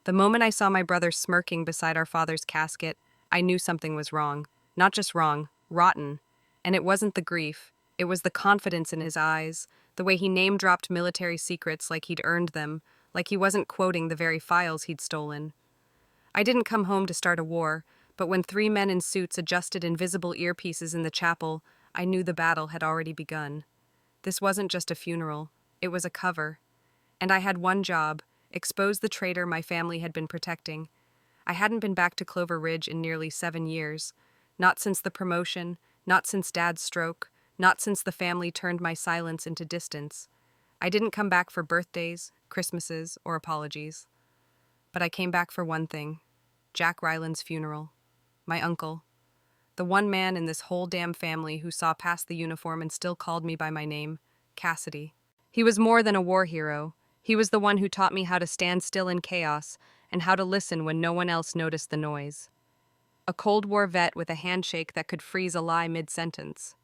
The moment I saw my brother smirking beside our father's casket, I knew something was wrong. Not just wrong, rotten. And it wasn't the grief, it was the confidence in his eyes, the way he name-dropped military secrets like he'd earned them, like he wasn't quoting the very files he'd stolen. I didn't come home to start a war, but when three men in suits adjusted invisible earpieces in the chapel, I knew the battle had already begun. This wasn't just a funeral, it was a cover. And I had one job: expose the traitor my family had been protecting. I hadn't been back to Clover Ridge in nearly 7 years. Not since the promotion, not since Dad's stroke, not since the family turned my silence into distance. I didn't come back for birthdays, Christmases, or apologies. But I came back for one thing: Jack Ryland's funeral. My uncle. The one man in this whole damn family who saw past the uniform and still called me by my name, Cassidy. He was more than a war hero. He was the one who taught me how to stand still in chaos and how to listen when no one else noticed the noise. A Cold War vet with a handshake that could freeze a lie mid-sentence.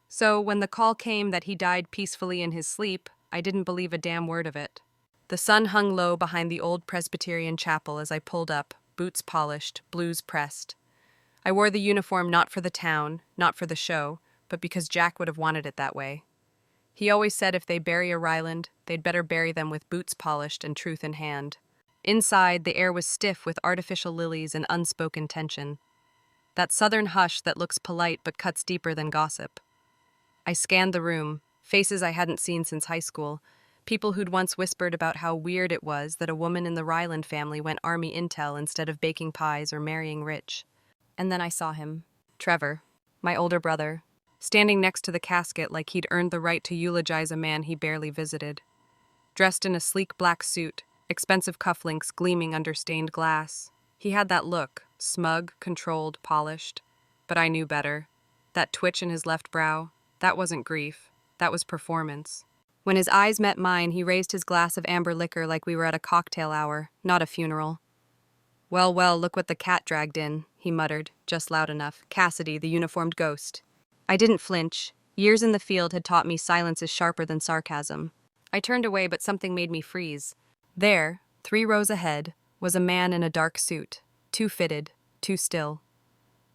So, when the call came that he died peacefully in his sleep, I didn't believe a damn word of it. The sun hung low behind the old Presbyterian chapel as I pulled up, boots polished, blues pressed. I wore the uniform not for the town, not for the show, but because Jack would have wanted it that way. He always said if they bury a Ryland, they'd better bury them with boots polished and truth in hand. Inside, the air was stiff with artificial lilies and unspoken tension. That southern hush that looks polite but cuts deeper than gossip. I scanned the room, faces I hadn't seen since high school, people who'd once whispered about how weird it was that a woman in the Ryland family went Army intel instead of baking pies or marrying rich. And then I saw him, Trevor, my older brother, standing next to the casket like he'd earned the right to eulogize a man he barely visited. Dressed in a sleek black suit, expensive cufflinks gleaming under stained glass. He had that look, smug, controlled, polished. But I knew better. That twitch in his left brow, that wasn't grief, that was performance. When his eyes met mine, he raised his glass of amber liquor like we were at a cocktail hour, not a funeral. Well, well, look what the cat dragged in, he muttered, just loud enough. Cassidy, the uniformed ghost. I didn't flinch. Years in the field had taught me silence is sharper than sarcasm. I turned away, but something made me freeze. There, 3 rows ahead, was a man in a dark suit, too fitted, too still.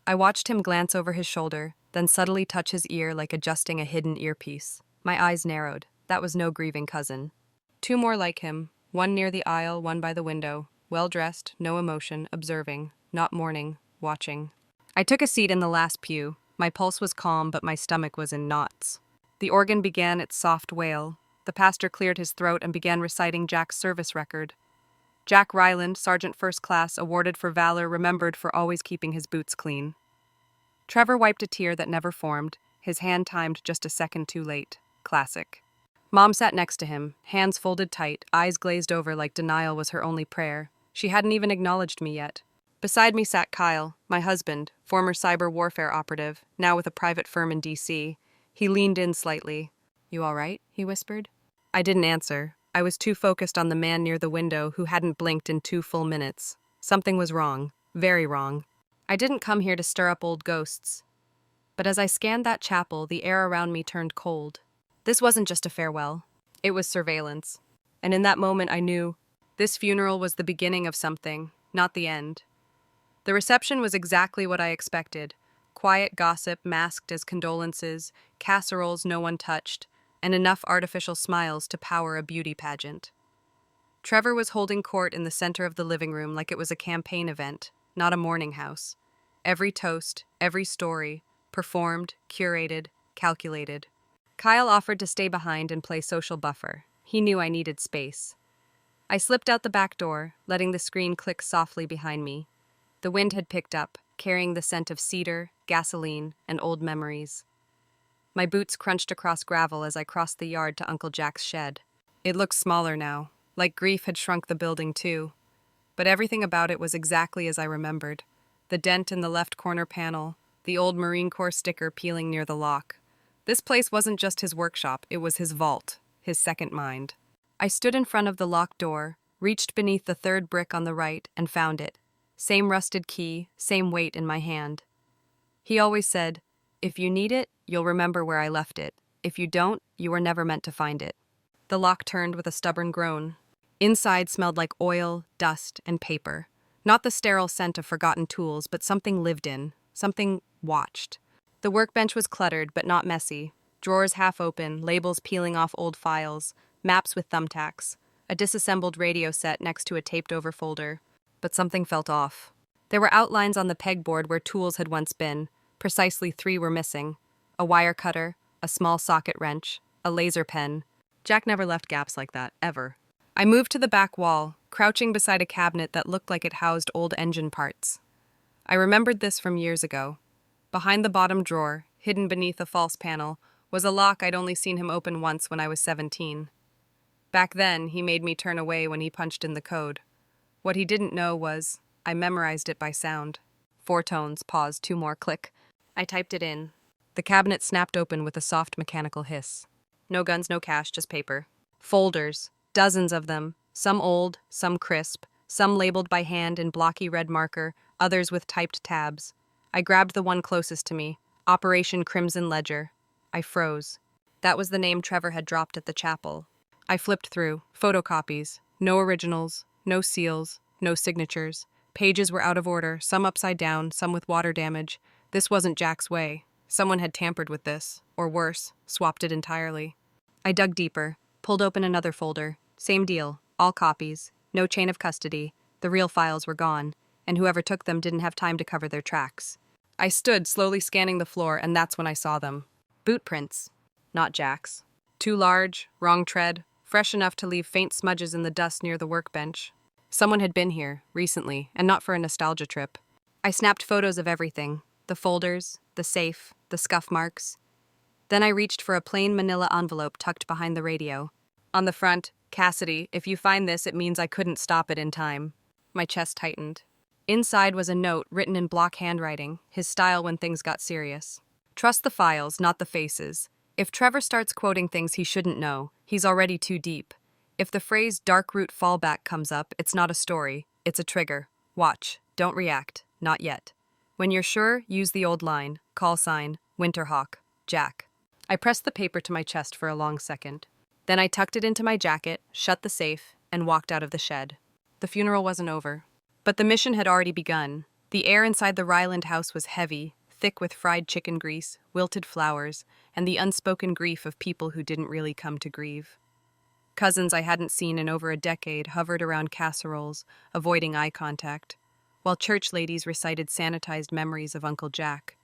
I watched him glance over his shoulder, then subtly touch his ear like adjusting a hidden earpiece. My eyes narrowed. That was no grieving cousin. 2 more like him, one near the aisle, one by the window. Well-dressed, no emotion, observing, not mourning, watching. I took a seat in the last pew. My pulse was calm, but my stomach was in knots. The organ began its soft wail. The pastor cleared his throat and began reciting Jack's service record. Jack Ryland, Sergeant First Class, awarded for valor, remembered for always keeping his boots clean. Trevor wiped a tear that never formed, his hand timed just a second too late. Classic. Mom sat next to him, hands folded tight, eyes glazed over like denial was her only prayer. She hadn't even acknowledged me yet. Beside me sat Kyle, my husband, former cyber warfare operative, now with a private firm in D.C. He leaned in slightly. "You all right?" he whispered. I didn't answer. I was too focused on the man near the window who hadn't blinked in 2 full minutes. Something was wrong. Very wrong. I didn't come here to stir up old ghosts. But as I scanned that chapel, the air around me turned cold. This wasn't just a farewell. It was surveillance. And in that moment I knew this funeral was the beginning of something, not the end. The reception was exactly what I expected. Quiet gossip masked as condolences, casseroles no one touched, and enough artificial smiles to power a beauty pageant. Trevor was holding court in the center of the living room like it was a campaign event, not a mourning house. Every toast, every story, performed, curated, calculated. Kyle offered to stay behind and play social buffer. He knew I needed space. I slipped out the back door, letting the screen click softly behind me. The wind had picked up, carrying the scent of cedar, gasoline, and old memories. My boots crunched across gravel as I crossed the yard to Uncle Jack's shed. It looked smaller now, like grief had shrunk the building too. But everything about it was exactly as I remembered. The dent in the left corner panel, the old Marine Corps sticker peeling near the lock. This place wasn't just his workshop, it was his vault, his second mind. I stood in front of the locked door, reached beneath the 3rd brick on the right, and found it. Same rusted key, same weight in my hand. He always said, "If you need it, you'll remember where I left it. If you don't, you were never meant to find it." The lock turned with a stubborn groan. Inside smelled like oil, dust, and paper. Not the sterile scent of forgotten tools, but something lived in, something watched. The workbench was cluttered, but not messy. Drawers half open, labels peeling off old files, maps with thumbtacks, a disassembled radio set next to a taped-over folder. But something felt off. There were outlines on the pegboard where tools had once been. Precisely 3 were missing. A wire cutter, a small socket wrench, a laser pen. Jack never left gaps like that, ever. I moved to the back wall, crouching beside a cabinet that looked like it housed old engine parts. I remembered this from years ago. Behind the bottom drawer, hidden beneath a false panel, was a lock I'd only seen him open once when I was 17. Back then, he made me turn away when he punched in the code. What he didn't know was, I memorized it by sound. 4 tones, pause, 2 more, click. I typed it in. The cabinet snapped open with a soft mechanical hiss. No guns, no cash, just paper. Folders, dozens of them, some old, some crisp, some labeled by hand in blocky red marker, others with typed tabs. I grabbed the one closest to me, Operation Crimson Ledger. I froze. That was the name Trevor had dropped at the chapel. I flipped through, photocopies, no originals, no seals, no signatures. Pages were out of order, some upside down, some with water damage. This wasn't Jack's way. Someone had tampered with this, or worse, swapped it entirely. I dug deeper, pulled open another folder. Same deal, all copies, no chain of custody. The real files were gone, and whoever took them didn't have time to cover their tracks. I stood, slowly scanning the floor, and that's when I saw them. Boot prints. Not Jack's. Too large, wrong tread, fresh enough to leave faint smudges in the dust near the workbench. Someone had been here, recently, and not for a nostalgia trip. I snapped photos of everything. The folders, the safe, the scuff marks. Then I reached for a plain manila envelope tucked behind the radio. On the front, Cassidy, if you find this, it means I couldn't stop it in time. My chest tightened. Inside was a note written in block handwriting, his style when things got serious. Trust the files, not the faces. If Trevor starts quoting things he shouldn't know, he's already too deep. If the phrase dark root fallback comes up, it's not a story, it's a trigger. Watch, don't react, not yet. When you're sure, use the old line, call sign, Winterhawk, Jack. I pressed the paper to my chest for a long second. Then I tucked it into my jacket, shut the safe, and walked out of the shed. The funeral wasn't over. But the mission had already begun. The air inside the Ryland house was heavy, thick with fried chicken grease, wilted flowers, and the unspoken grief of people who didn't really come to grieve. Cousins I hadn't seen in over a decade hovered around casseroles, avoiding eye contact, while church ladies recited sanitized memories of Uncle Jack,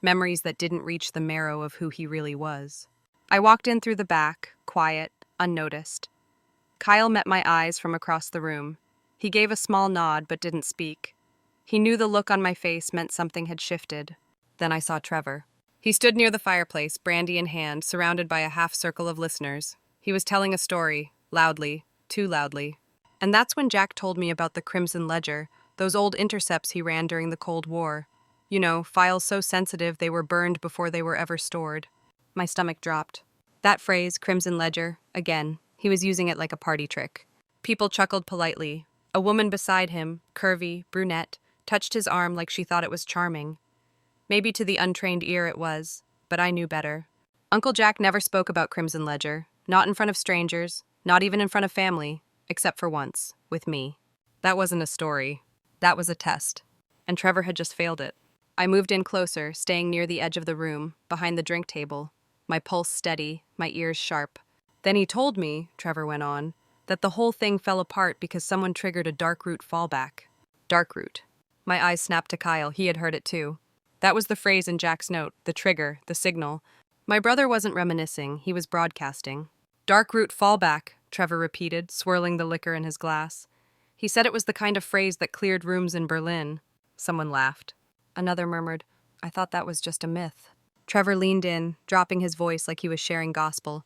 memories that didn't reach the marrow of who he really was. I walked in through the back, quiet, unnoticed. Kyle met my eyes from across the room. He gave a small nod but didn't speak. He knew the look on my face meant something had shifted. Then I saw Trevor. He stood near the fireplace, brandy in hand, surrounded by a half-circle of listeners. He was telling a story, loudly, too loudly. And that's when Jack told me about the Crimson Ledger, those old intercepts he ran during the Cold War. You know, files so sensitive they were burned before they were ever stored. My stomach dropped. That phrase, Crimson Ledger, again, he was using it like a party trick. People chuckled politely. A woman beside him, curvy, brunette, touched his arm like she thought it was charming. Maybe to the untrained ear it was, but I knew better. Uncle Jack never spoke about Crimson Ledger, not in front of strangers, not even in front of family, except for once, with me. That wasn't a story. That was a test. And Trevor had just failed it. I moved in closer, staying near the edge of the room, behind the drink table, my pulse steady, my ears sharp. Then he told me, Trevor went on, that the whole thing fell apart because someone triggered a dark root fallback. Dark root. My eyes snapped to Kyle. He had heard it too. That was the phrase in Jack's note, the trigger, the signal. My brother wasn't reminiscing, he was broadcasting. Dark root fallback, Trevor repeated, swirling the liquor in his glass. He said it was the kind of phrase that cleared rooms in Berlin. Someone laughed. Another murmured, I thought that was just a myth. Trevor leaned in, dropping his voice like he was sharing gospel.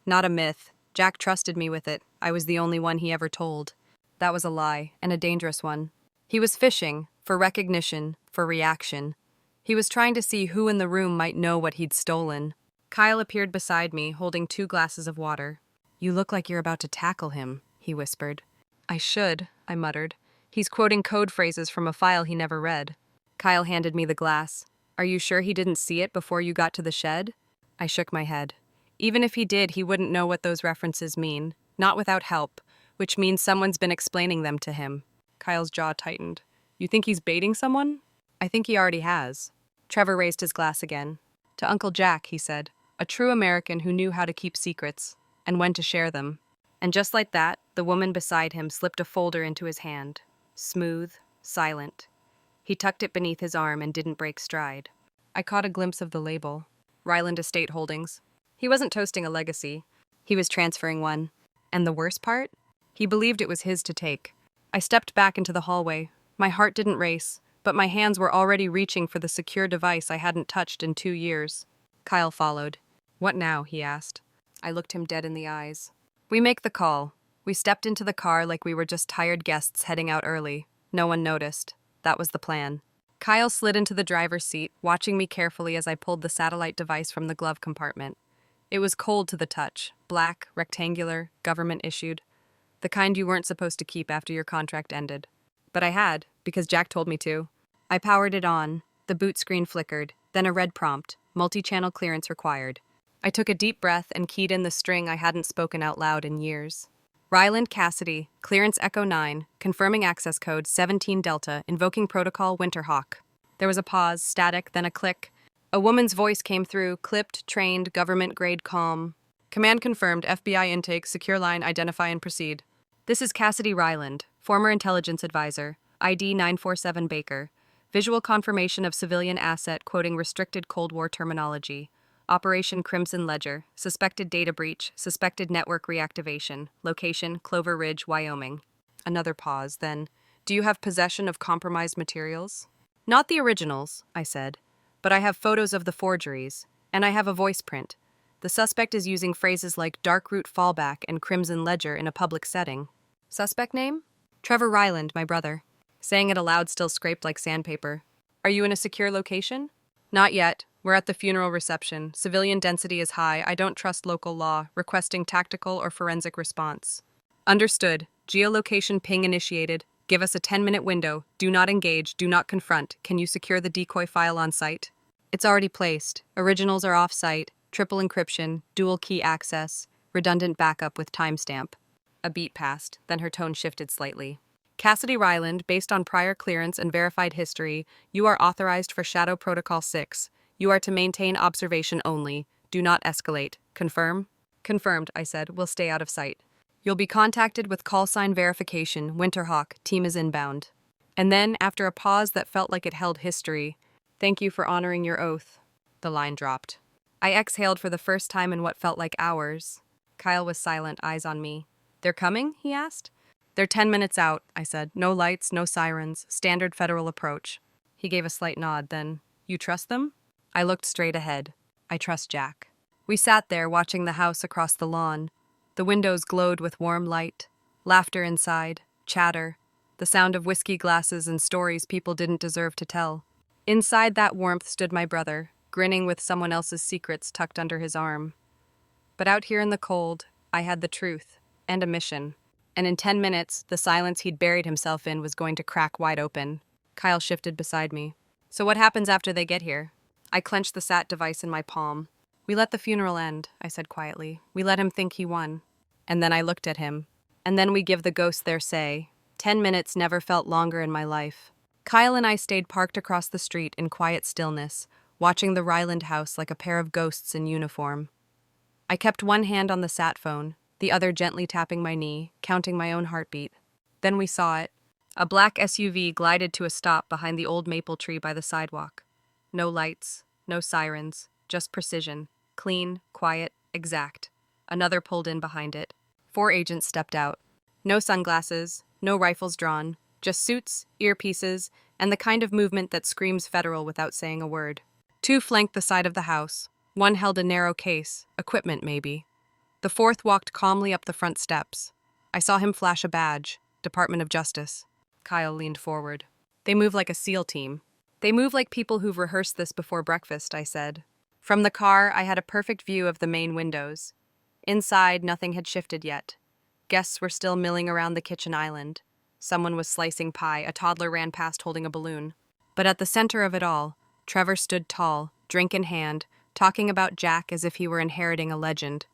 Not a myth. Jack trusted me with it. I was the only one he ever told. That was a lie, and a dangerous one. He was fishing, for recognition, for reaction. He was trying to see who in the room might know what he'd stolen. Kyle appeared beside me, holding 2 glasses of water. You look like you're about to tackle him, he whispered. I should, I muttered. He's quoting code phrases from a file he never read. Kyle handed me the glass. Are you sure he didn't see it before you got to the shed? I shook my head. Even if he did, he wouldn't know what those references mean. Not without help. which means someone's been explaining them to him. Kyle's jaw tightened. You think he's baiting someone? I think he already has. Trevor raised his glass again. To Uncle Jack, he said, a true American who knew how to keep secrets and when to share them. And just like that, the woman beside him slipped a folder into his hand. Smooth, silent. He tucked it beneath his arm and didn't break stride. I caught a glimpse of the label. Ryland Estate Holdings. He wasn't toasting a legacy. He was transferring one. And the worst part? He believed it was his to take. I stepped back into the hallway. My heart didn't race, but my hands were already reaching for the secure device I hadn't touched in 2 years. Kyle followed. What now? He asked. I looked him dead in the eyes. We make the call. We stepped into the car like we were just tired guests heading out early. No one noticed. That was the plan. Kyle slid into the driver's seat, watching me carefully as I pulled the satellite device from the glove compartment. It was cold to the touch, black, rectangular, government-issued. The kind you weren't supposed to keep after your contract ended. But I had, because Jack told me to. I powered it on. The boot screen flickered, then a red prompt, multi-channel clearance required. I took a deep breath and keyed in the string I hadn't spoken out loud in years. Ryland Cassidy, clearance Echo 9, confirming access code 17 Delta, invoking protocol Winterhawk. There was a pause, static, then a click. A woman's voice came through, clipped, trained, government-grade calm. Command confirmed, FBI intake, secure line, identify and proceed. This is Cassidy Ryland, former intelligence advisor, ID 947 Baker. Visual confirmation of civilian asset quoting restricted Cold War terminology. Operation Crimson Ledger. Suspected data breach. Suspected network reactivation. Location, Clover Ridge, Wyoming. Another pause, then. Do you have possession of compromised materials? Not the originals, I said. But I have photos of the forgeries. And I have a voice print. The suspect is using phrases like dark root fallback and Crimson Ledger in a public setting. Suspect name? Trevor Ryland, my brother. Saying it aloud still scraped like sandpaper. Are you in a secure location? Not yet. We're at the funeral reception. Civilian density is high. I don't trust local law. Requesting tactical or forensic response. Understood. Geolocation ping initiated. Give us a 10-minute window. Do not engage. Do not confront. Can you secure the decoy file on site? It's already placed. Originals are off-site. Triple encryption. Dual key access. Redundant backup with timestamp. A beat passed. Then her tone shifted slightly. Cassidy Ryland, based on prior clearance and verified history, you are authorized for Shadow Protocol 6. You are to maintain observation only. Do not escalate. Confirm? Confirmed, I said. We'll stay out of sight. You'll be contacted with call sign verification. Winterhawk, team is inbound. And then, after a pause that felt like it held history, thank you for honoring your oath. The line dropped. I exhaled for the first time in what felt like hours. Kyle was silent, eyes on me. They're coming? He asked. They're 10 minutes out, I said. No lights, no sirens. Standard federal approach. He gave a slight nod, then, you trust them? I looked straight ahead. I trust Jack. We sat there watching the house across the lawn. The windows glowed with warm light. Laughter inside. Chatter. The sound of whiskey glasses and stories people didn't deserve to tell. Inside that warmth stood my brother, grinning with someone else's secrets tucked under his arm. But out here in the cold, I had the truth. And a mission. And in 10 minutes, the silence he'd buried himself in was going to crack wide open. Kyle shifted beside me. So what happens after they get here? I clenched the SAT device in my palm. We let the funeral end, I said quietly. We let him think he won. And then I looked at him. And then we give the ghosts their say. 10 minutes never felt longer in my life. Kyle and I stayed parked across the street in quiet stillness, watching the Ryland house like a pair of ghosts in uniform. I kept one hand on the SAT phone, the other gently tapping my knee, counting my own heartbeat. Then we saw it. A black SUV glided to a stop behind the old maple tree by the sidewalk. No lights, no sirens, just precision. Clean, quiet, exact. Another pulled in behind it. 4 agents stepped out. No sunglasses, no rifles drawn, just suits, earpieces, and the kind of movement that screams federal without saying a word. 2 flanked the side of the house. 1 held a narrow case, equipment maybe. The 4th walked calmly up the front steps. I saw him flash a badge, Department of Justice. Kyle leaned forward. They move like a SEAL team. They move like people who've rehearsed this before breakfast, I said. From the car, I had a perfect view of the main windows. Inside, nothing had shifted yet. Guests were still milling around the kitchen island. Someone was slicing pie, a toddler ran past holding a balloon. But at the center of it all, Trevor stood tall, drink in hand, talking about Jack as if he were inheriting a legend.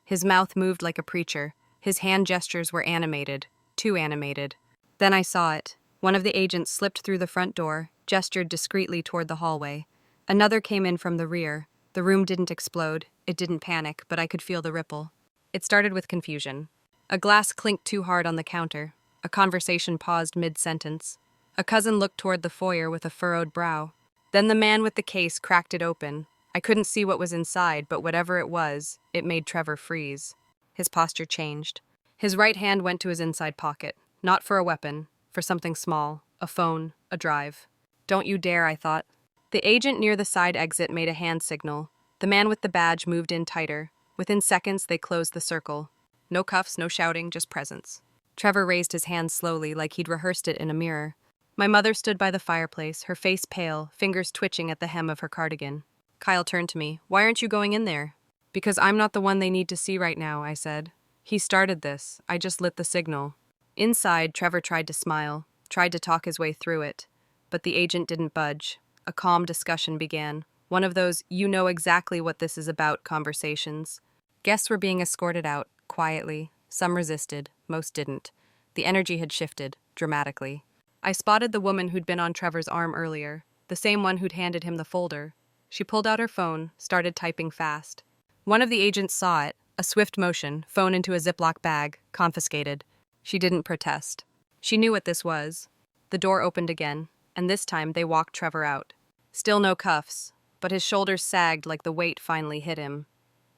His mouth moved like a preacher, His hand gestures were animated, too animated. Then I saw it. One of the agents slipped through the front door, gestured discreetly toward the hallway. Another came in from the rear. The room didn't explode, it didn't panic, but I could feel the ripple. It started with confusion. A glass clinked too hard on the counter. A conversation paused mid-sentence. A cousin looked toward the foyer with a furrowed brow. Then the man with the case cracked it open. I couldn't see what was inside, but whatever it was, it made Trevor freeze. His posture changed. His right hand went to his inside pocket, not for a weapon, for something small, a phone, a drive. Don't you dare, I thought. The agent near the side exit made a hand signal. The man with the badge moved in tighter. Within seconds, they closed the circle. No cuffs, no shouting, just presence. Trevor raised his hands slowly, like he'd rehearsed it in a mirror. My mother stood by the fireplace, her face pale, fingers twitching at the hem of her cardigan. Kyle turned to me. Why aren't you going in there? Because I'm not the one they need to see right now, I said. He started this. I just lit the signal. Inside, Trevor tried to smile, tried to talk his way through it. But the agent didn't budge. A calm discussion began. One of those, you know exactly what this is about conversations. Guests were being escorted out, quietly. Some resisted, most didn't. The energy had shifted, dramatically. I spotted the woman who'd been on Trevor's arm earlier, the same one who'd handed him the folder. She pulled out her phone, started typing fast. One of the agents saw it, a swift motion, phone into a Ziploc bag, confiscated. She didn't protest. She knew what this was. The door opened again, and this time they walked Trevor out. Still no cuffs, but his shoulders sagged like the weight finally hit him.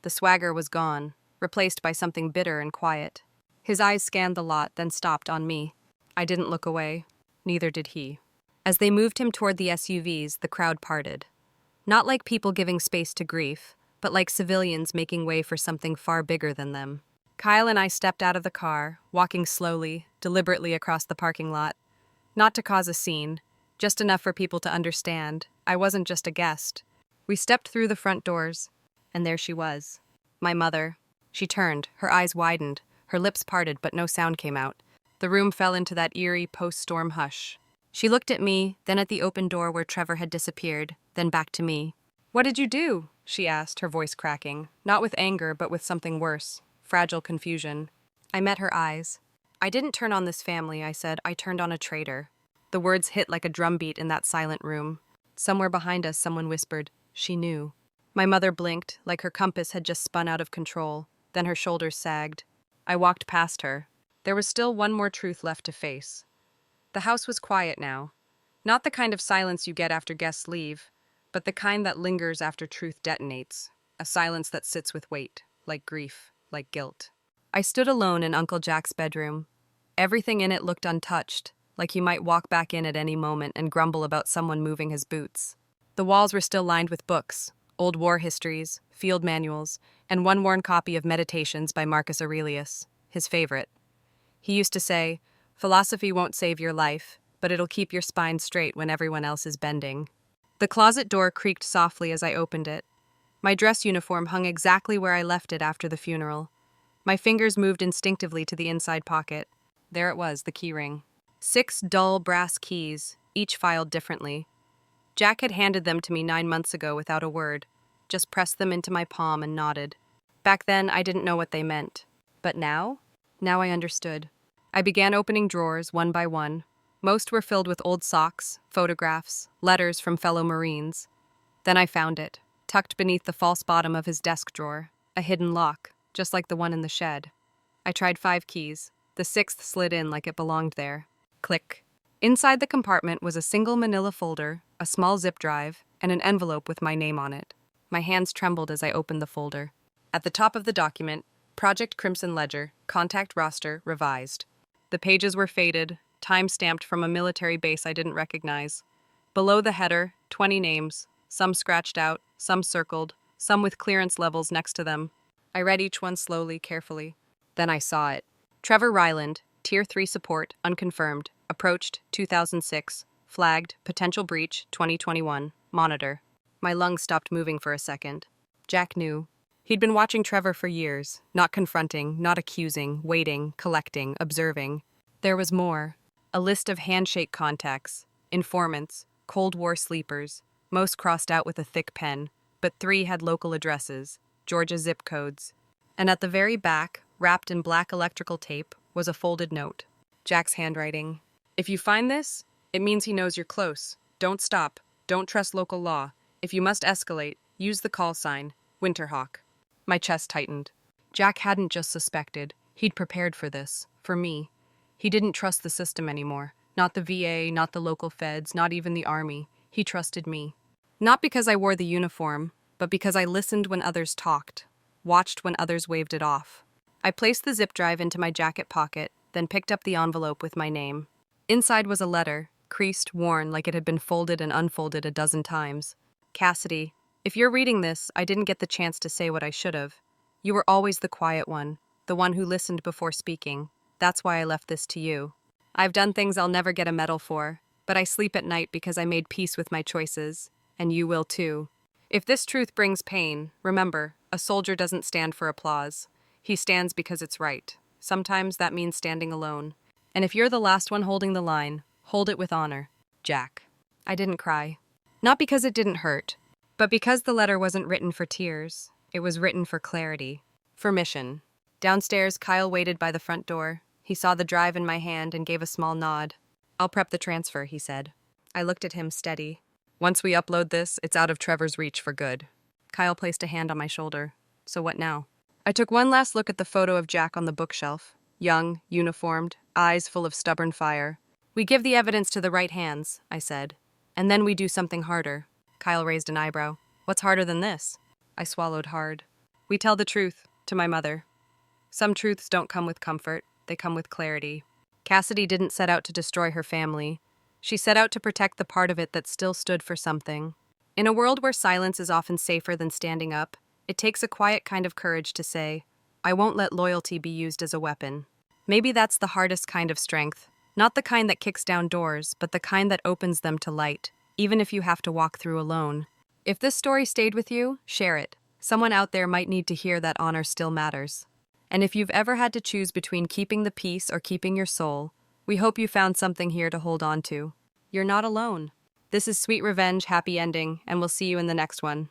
The swagger was gone, replaced by something bitter and quiet. His eyes scanned the lot, then stopped on me. I didn't look away. Neither did he. As they moved him toward the SUVs, the crowd parted. Not like people giving space to grief, but like civilians making way for something far bigger than them. Kyle and I stepped out of the car, walking slowly, deliberately across the parking lot. Not to cause a scene, just enough for people to understand. I wasn't just a guest. We stepped through the front doors, and there she was. My mother. She turned, her eyes widened, her lips parted, but no sound came out. The room fell into that eerie post-storm hush. She looked at me, then at the open door where Trevor had disappeared, then back to me. "What did you do?" she asked, her voice cracking, not with anger, but with something worse, fragile confusion. I met her eyes. "I didn't turn on this family," I said. "I turned on a traitor." The words hit like a drumbeat in that silent room. Somewhere behind us, someone whispered, "She knew." My mother blinked, like her compass had just spun out of control. Then her shoulders sagged. I walked past her. There was still one more truth left to face. The house was quiet now. Not the kind of silence you get after guests leave, but the kind that lingers after truth detonates. A silence that sits with weight, like grief, like guilt. I stood alone in Uncle Jack's bedroom. Everything in it looked untouched, like he might walk back in at any moment and grumble about someone moving his boots. The walls were still lined with books, old war histories, field manuals, and one worn copy of Meditations by Marcus Aurelius, his favorite. He used to say, "Philosophy won't save your life, but it'll keep your spine straight when everyone else is bending." The closet door creaked softly as I opened it. My dress uniform hung exactly where I left it after the funeral. My fingers moved instinctively to the inside pocket. There it was, the keyring. 6 dull brass keys, each filed differently. Jack had handed them to me 9 months ago without a word, just pressed them into my palm and nodded. Back then, I didn't know what they meant. But now? Now I understood. I began opening drawers one by one. Most were filled with old socks, photographs, letters from fellow Marines. Then I found it, tucked beneath the false bottom of his desk drawer, a hidden lock, just like the one in the shed. I tried 5 keys. The 6th slid in like it belonged there. Click. Inside the compartment was a single manila folder, a small zip drive, and an envelope with my name on it. My hands trembled as I opened the folder. At the top of the document, Project Crimson Ledger, contact roster, revised. The pages were faded, time-stamped from a military base I didn't recognize. Below the header, 20 names, some scratched out, some circled, some with clearance levels next to them. I read each one slowly, carefully. Then I saw it. Trevor Ryland, Tier 3 support, unconfirmed, approached, 2006, flagged, potential breach, 2021, monitor. My lungs stopped moving for a second. Jack knew. He'd been watching Trevor for years, not confronting, not accusing, waiting, collecting, observing. There was more. A list of handshake contacts, informants, Cold War sleepers, most crossed out with a thick pen, but 3 had local addresses, Georgia zip codes. And at the very back, wrapped in black electrical tape, was a folded note. Jack's handwriting. If you find this, it means he knows you're close. Don't stop. Don't trust local law. If you must escalate, use the call sign, Winterhawk. My chest tightened. Jack hadn't just suspected. He'd prepared for this. For me. He didn't trust the system anymore. Not the VA, not the local feds, not even the army. He trusted me. Not because I wore the uniform, but because I listened when others talked, watched when others waved it off. I placed the zip drive into my jacket pocket, then picked up the envelope with my name. Inside was a letter, creased, worn, like it had been folded and unfolded a dozen times. Cassidy, if you're reading this, I didn't get the chance to say what I should have. You were always the quiet one, the one who listened before speaking. That's why I left this to you. I've done things I'll never get a medal for, but I sleep at night because I made peace with my choices, and you will too. If this truth brings pain, remember, a soldier doesn't stand for applause. He stands because it's right. Sometimes that means standing alone. And if you're the last one holding the line, hold it with honor. Jack. I didn't cry. Not because it didn't hurt, but because the letter wasn't written for tears. It was written for clarity. For mission. Downstairs, Kyle waited by the front door. He saw the drive in my hand and gave a small nod. I'll prep the transfer, he said. I looked at him steady. Once we upload this, it's out of Trevor's reach for good. Kyle placed a hand on my shoulder. So what now? I took one last look at the photo of Jack on the bookshelf. Young, uniformed, eyes full of stubborn fire. We give the evidence to the right hands, I said. And then we do something harder. Kyle raised an eyebrow. What's harder than this? I swallowed hard. We tell the truth to my mother. Some truths don't come with comfort. They come with clarity. Cassidy didn't set out to destroy her family. She set out to protect the part of it that still stood for something. In a world where silence is often safer than standing up, it takes a quiet kind of courage to say, I won't let loyalty be used as a weapon. Maybe that's the hardest kind of strength. Not the kind that kicks down doors, but the kind that opens them to light, even if you have to walk through alone. If this story stayed with you, share it. Someone out there might need to hear that honor still matters. And if you've ever had to choose between keeping the peace or keeping your soul, we hope you found something here to hold on to. You're not alone. This is Sweet Revenge, Happy Ending, and we'll see you in the next one.